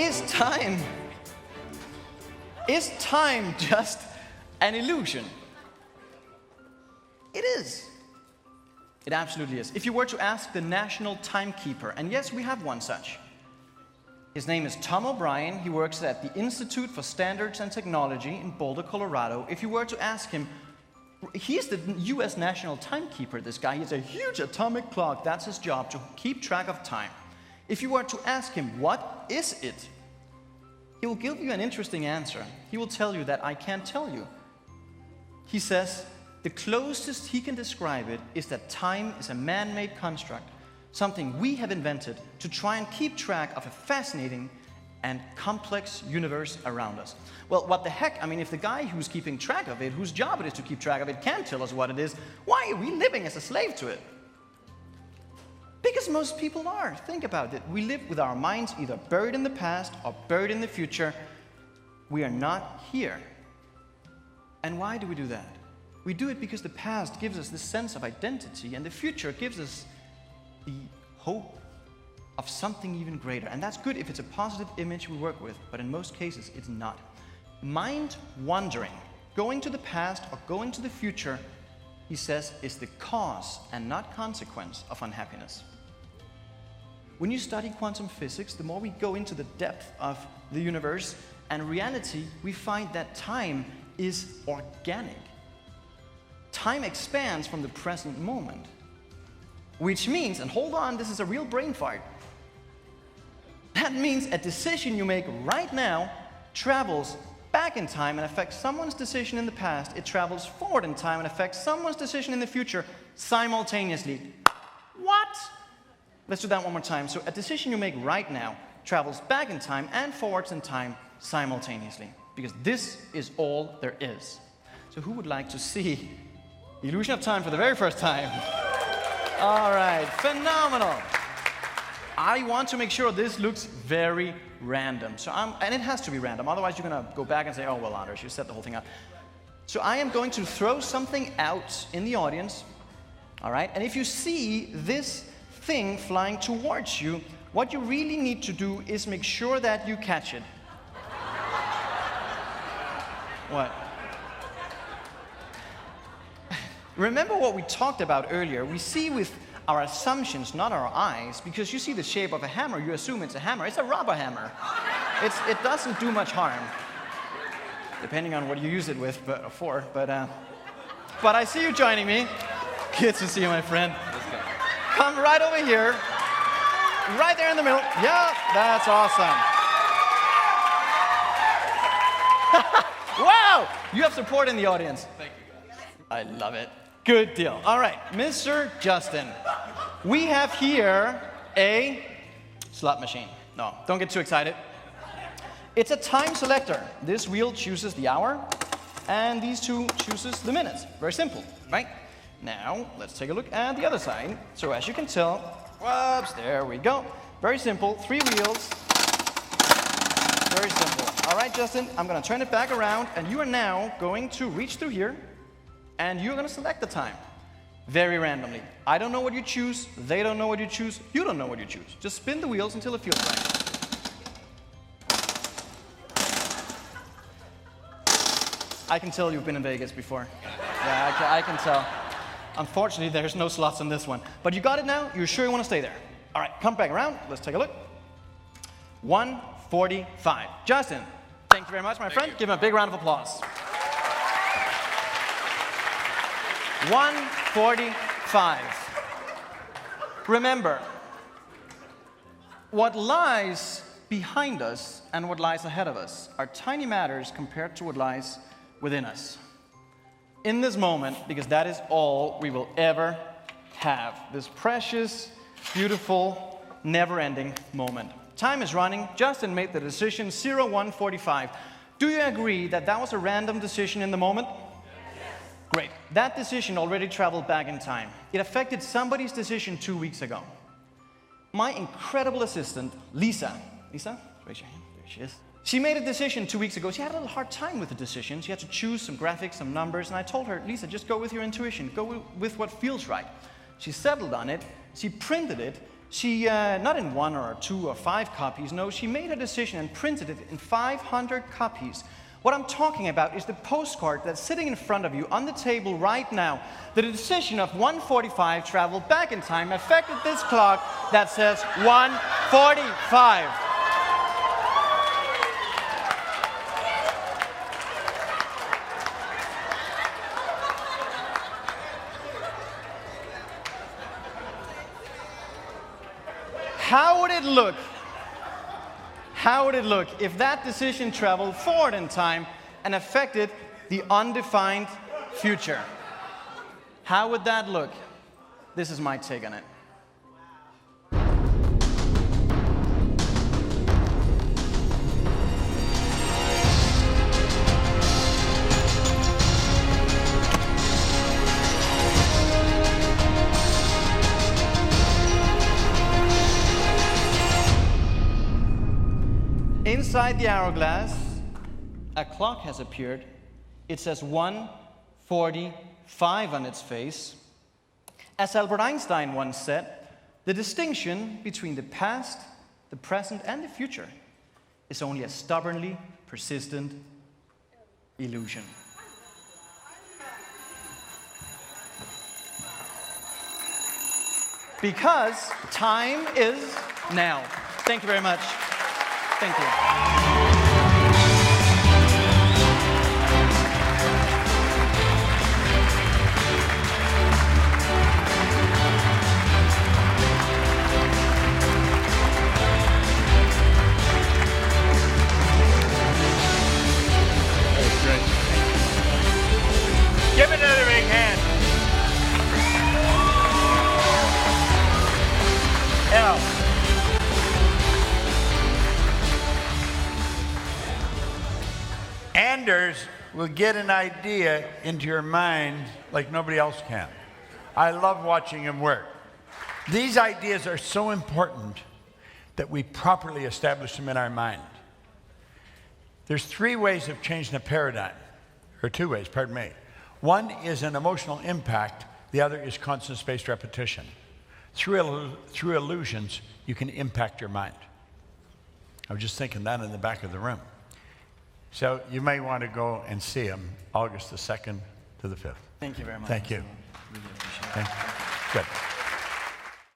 Is time just an illusion? It is. It absolutely is. If you were to ask the national timekeeper, and yes, we have one such. His name is Tom O'Brien. He works at the Institute for Standards and Technology in Boulder, Colorado. If you were to ask him, he's the US national timekeeper, this guy. He has a huge atomic clock. That's his job, to keep track of time. If you were to ask him, what is it? He will give you an interesting answer. He will tell you that I can't tell you. He says the closest he can describe it is that time is a man-made construct, something we have invented to try and keep track of a fascinating and complex universe around us. Well, what the heck? I mean, if the guy who's keeping track of it, whose job it is to keep track of it, can't tell us what it is, why are we living as a slave to it? Because most people are. Think about it. We live with our minds either buried in the past or buried in the future. We are not here. And why do we do that? We do it because the past gives us this sense of identity, and the future gives us the hope of something even greater. And that's good if it's a positive image we work with, but in most cases it's not. Mind wandering, going to the past or going to the future, he says, is the cause and not consequence of unhappiness. When you study quantum physics, the more we go into the depth of the universe and reality, we find that time is organic. Time expands from the present moment. Which means, and hold on, this is a real brain fart. That means a decision you make right now travels back in time and affects someone's decision in the past. It travels forward in time and affects someone's decision in the future simultaneously. What? Let's do that one more time. So a decision you make right now travels back in time and forwards in time simultaneously. Because this is all there is. So who would like to see the illusion of time for the very first time? All right, phenomenal. I want to make sure this looks very random. And it has to be random, otherwise you're gonna go back and say, oh, well, Anders, you set the whole thing up. So I am going to throw something out in the audience, all right? And if you see this thing flying towards you, what you really need to do is make sure that you catch it. What? Remember what we talked about earlier. We see with our assumptions, not our eyes, because you see the shape of a hammer, you assume it's a hammer. It's a rubber hammer. It doesn't do much harm, depending on what you use it with, but I see you joining me. Good to see you, my friend. Come right over here, right there in the middle. Yeah, that's awesome. Wow, you have support in the audience. Thank you, guys. I love it. Good deal. All right, Mr. Justin, we have here a slot machine. No, don't get too excited. It's a time selector. This wheel chooses the hour, and these two chooses the minutes. Very simple, right? Now, let's take a look at the other side. So as you can tell, whoops, there we go. Very simple, 3 wheels. Very simple. All right, Justin, I'm gonna turn it back around, and you are now going to reach through here, and you're gonna select the time, very randomly. I don't know what you choose, they don't know what you choose, you don't know what you choose. Just spin the wheels until it feels right. I can tell you've been in Vegas before. Yeah, I can tell. Unfortunately, there's no slots on this one. But you got it now? You're sure you want to stay there? All right, come back around. Let's take a look. 1:45. Justin, thank you very much, my friend. Give him a big round of applause. 1:45. Remember, what lies behind us and what lies ahead of us are tiny matters compared to what lies within us. In this moment, because that is all we will ever have, this precious, beautiful, never-ending moment. Time is running. Justin made the decision 01:45. Do you agree that that was a random decision in the moment? Yes. Great. That decision already traveled back in time. It affected somebody's decision 2 weeks ago. My incredible assistant, Lisa, raise your hand. There she is. She made a decision 2 weeks ago. She had a little hard time with the decision. She had to choose some graphics, some numbers, and I told her, Lisa, just go with your intuition. Go with what feels right. She settled on it, she printed it, She, not in 1 or 2 or 5 copies, no, she made a decision and printed it in 500 copies. What I'm talking about is the postcard that's sitting in front of you on the table right now. The decision of 1:45 traveled back in time affected this clock that says 1:45. How would it look? How would it look if that decision traveled forward in time and affected the undefined future? How would that look? This is my take on it. Inside the hourglass, a clock has appeared. It says 1:45 on its face. As Albert Einstein once said, the distinction between the past, the present, and the future is only a stubbornly persistent illusion. Because time is now. Thank you very much. Thank you. That's great. Give it another big hand. Now, Anders will get an idea into your mind like nobody else can. I love watching him work. These ideas are so important that we properly establish them in our mind. There's 3 ways of changing a paradigm, or 2 ways, pardon me. One is an emotional impact, the other is constant spaced repetition. Through illusions, you can impact your mind. I was just thinking that in the back of the room. So you may want to go and see him August the 2nd to the 5th. Thank you very much. Thank you. Really appreciate it. Okay. Good.